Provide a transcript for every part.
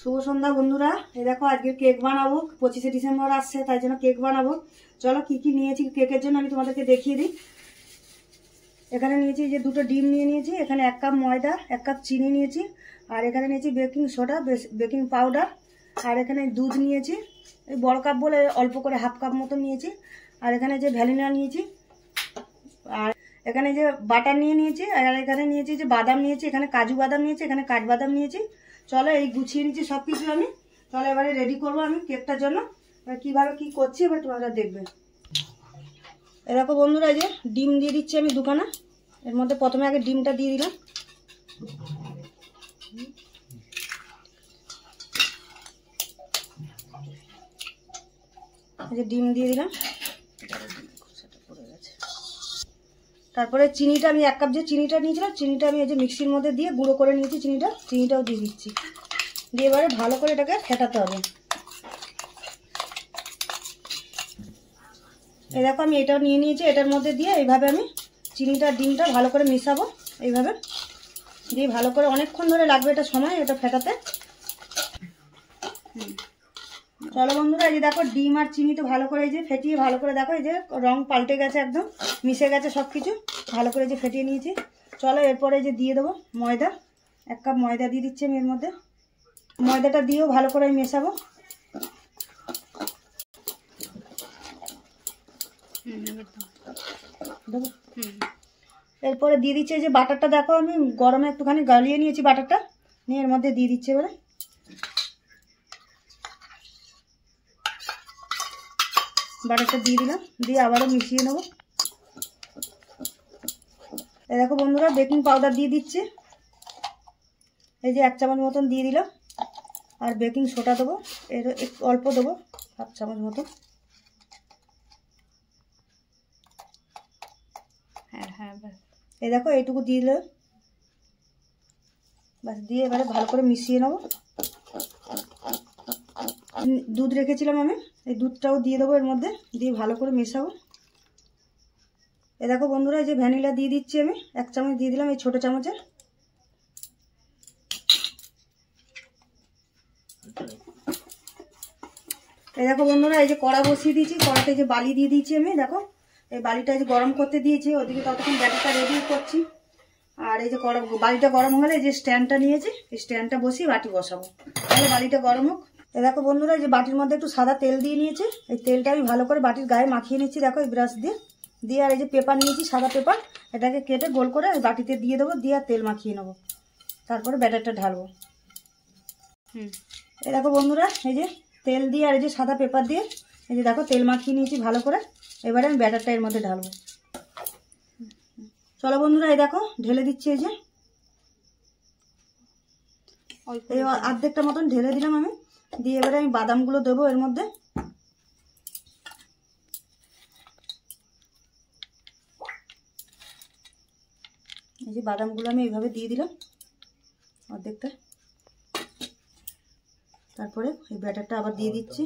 শুভ সন্ধ্যা বন্ধুরা। এই দেখো আজকে কেক বানাবো, 25শে ডিসেম্বর আসছে, তাই জন্য কেক বানাবো। চলো কি কি নিয়েছি কেকের জন্য আমি তোমাদেরকে দেখিয়ে দিই। এখানে নিয়েছি যে দুটো ডিম নিয়ে নিয়েছি, এখানে 1 কাপ ময়দা, 1 কাপ চিনি নিয়েছি, আর এখানে নিয়েছি বেকিং সোডা, বেকিং পাউডার, আর এখানে দুধ নিয়েছি, এই বড় কাপ বলে অল্প করে 1/2 কাপ মতো নিয়েছি, আর এখানে যে ভ্যানিলা নিয়েছি, আর এখানে যে বাটার নিয়েছি, আর এখানে নিয়েছি যে বাদাম নিয়েছি, এখানে কাজু বাদাম নিয়েছি, এখানে কাঠবাদাম নিয়েছি। চলো এই গুছিয়ে নিচ্ছি সব কিছু আমি। চলো এবারে রেডি করবো আমি কেকটার জন্য। এবার কীভাবে কী করছি এবার তোমরা দেখবে। এরকম বন্ধুরা এই যে ডিম দিয়ে দিচ্ছি আমি দুখানা। এর মধ্যে প্রথমে আগে ডিমটা দিয়ে দিলাম। এই যে ডিম দিয়ে দিলাম। তারপরে চিনিটা আমি 1 কাপ যে চিনিটা নিয়েছিলাম, চিনিটা আমি এই যে মিক্সির মধ্যে দিয়ে গুঁড়ো করে নিয়েছি চিনিটাও দিয়ে দিচ্ছি। দিয়ে এবারে ভালো করে এটাকে ফেটাতে হবে। এই দেখো আমি এটাও নিয়ে নিয়েছি, এটার মধ্যে দিয়ে এইভাবে আমি চিনিটা ডিমটা ভালো করে মিশাবো। এইভাবে দিয়ে ভালো করে অনেকক্ষণ ধরে লাগবে এটা সময় এটা ফেটাতে। চলো বন্ধুরা এই যে দেখো ডিম আর চিনি তো ভালো করে এই যে ফেটিয়ে ভালো করে দেখো এই যে রং পাল্টে গেছে, একদম মিশে গেছে সব কিছু ভালো করে যে ফেটিয়ে নিয়েছি। চলো এরপরে যে দিয়ে দেবো ময়দা, 1 কাপ ময়দা দিয়ে দিচ্ছি আমি এর মধ্যে। ময়দাটা দিয়েও ভালো করে মেশাবো। এরপরে দিয়ে দিচ্ছি যে বাটারটা, দেখো আমি গরমে একটুখানি গালিয়ে নিয়েছি বাটারটা, নিয়ে এর মধ্যে দিয়ে দিচ্ছি। এবারে বাটারটা দিয়ে দিলাম, দিয়ে আবারও মিশিয়ে নেবো। এই দেখো বন্ধুরা বেকিং পাউডার দিয়ে দিচ্ছি, এই যে 1 চামচ মতন দিয়ে দিলাম। আর বেকিং সোডা দেবো, এর একটু অল্প দেবো, 1/2 চামচ মতন। হ্যাঁ এই দেখো এইটুকু দিয়ে দিলে বাস, দিয়ে এবারে ভালো করে মিশিয়ে নেবো। দুধ রেখেছিলাম আমি, এই দুধটাও দিয়ে দেবো এর মধ্যে, দিয়ে ভালো করে মেশাবো। এ দেখো বন্ধুরা এই যে ভ্যানিলা দিয়ে দিচ্ছি আমি, 1 চামচ দিয়ে দিলাম এই ছোট চামচের। এই দেখো বন্ধুরা এই যে কড়া বসিয়ে দিয়েছি, কড়াতে যে বালি দিয়ে দিয়েছি আমি। দেখো এই বালিটা যে গরম করতে দিয়েছি, ওদিকে ততক্ষণ ব্যাটারটা রেডি করছি। আর এই যে বালিটা গরম হলে এই যে স্ট্যান্ডটা নিয়েছি, এই স্ট্যান্ডটা বসিয়ে বাটি বসাবো, তাহলে বালিটা গরম হোক। এই দেখো বন্ধুরা এই যে বাটির মধ্যে একটু সাদা তেল দিয়ে নিয়েছি, এই তেলটা আমি ভালো করে বাটির গায়ে মাখিয়ে নিচ্ছি। দেখো এই ব্রাশ দিয়ে আর এই যে পেপার নিয়েছি, সাদা পেপার, এটাকে কেটে গোল করে এই বাটিতে দিয়ে দেবো, দিয়ে আর তেল মাখিয়ে নেবো, তারপরে ব্যাটারটা ঢালবো। এই দেখো বন্ধুরা এই যে তেল দিয়ে আর এই যে সাদা পেপার দিয়ে এই যে দেখো তেল মাখিয়ে নিয়েছি ভালো করে। এবারে আমি ব্যাটারটা এর মধ্যে ঢালবো। চলো বন্ধুরা এই দেখো ঢেলে দিচ্ছি, এই যে এই অর্ধেকটা মতন ঢেলে দিলাম আমি। দিয়ে এবারে আমি বাদামগুলো দেবো এর মধ্যে। এই যে বাদামগুলো আমি এইভাবে দিয়ে দিলাম অর্ধেকটা। তারপরে এই ব্যাটারটা আবার দিয়ে দিচ্ছি।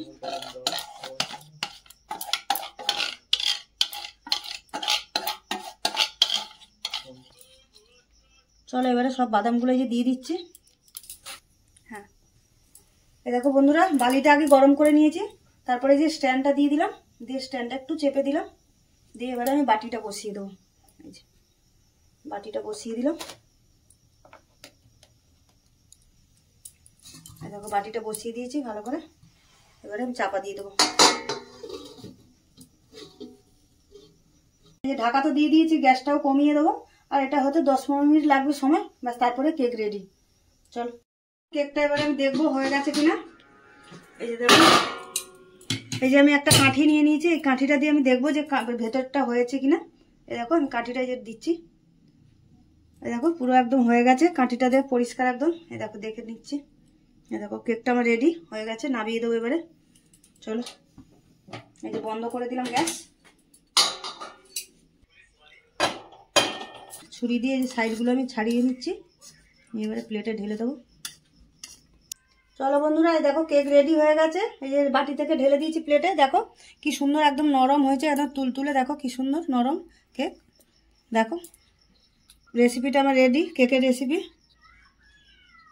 চলো এবারে সব বাদামগুলো এই যে দিয়ে দিচ্ছি। হ্যাঁ এই দেখো বন্ধুরা বালিটা আগে গরম করে নিয়েছি, তারপরে যে স্ট্যান্ডটা দিয়ে দিলাম, দিয়ে স্ট্যান্ডটা একটু চেপে দিলাম, দিয়ে এবারে আমি বাটিটা বসিয়ে দেবো। এই যে বাটিটা বসিয়ে দিলাম। এই দেখো বাটিটা বসিয়ে দিয়েছি ভালো করে, এবারে আমি চাপা দিয়ে দেবো। এই যে ঢাকা তো দিয়ে দিয়েছি, গ্যাসটাও কমিয়ে দেবো। আর এটা হতে 10-15 মিনিট লাগবে সময়, ব্যাস তারপরে কেক রেডি। চল কেকটা এবারে আমি দেখবো হয়ে গেছে কিনা। এই যে দেখো এই যে আমি একটা কাঠি নিয়ে নিয়েছি, এই কাঠিটা দিয়ে আমি দেখবো যে ভেতরটা হয়েছে কিনা। এই দেখো আমি কাঠিটা যে দিচ্ছি, এই দেখো পুরো একদম হয়ে গেছে, কাঠিটা দিয়ে পরিষ্কার একদম। এই দেখো দেখে নিচ্ছি, এই দেখো কেকটা আমার রেডি হয়ে গেছে, নামিয়ে দেবো এবারে। চলো এই যে বন্ধ করে দিলাম গ্যাস। ছুরি দিয়ে যে সাইডগুলো আমি ছাড়িয়ে নিচ্ছি, এবারে প্লেটে ঢেলে দেবো। চলো বন্ধুরা এই দেখো কেক রেডি হয়ে গেছে, এই যে বাটি থেকে ঢেলে দিয়েছি প্লেটে। দেখো কি সুন্দর একদম নরম হয়েছে, একদম তুলতুলে, দেখো কি সুন্দর নরম কেক। দেখো রেসিপিটা আমার রেডি, কেকের রেসিপি।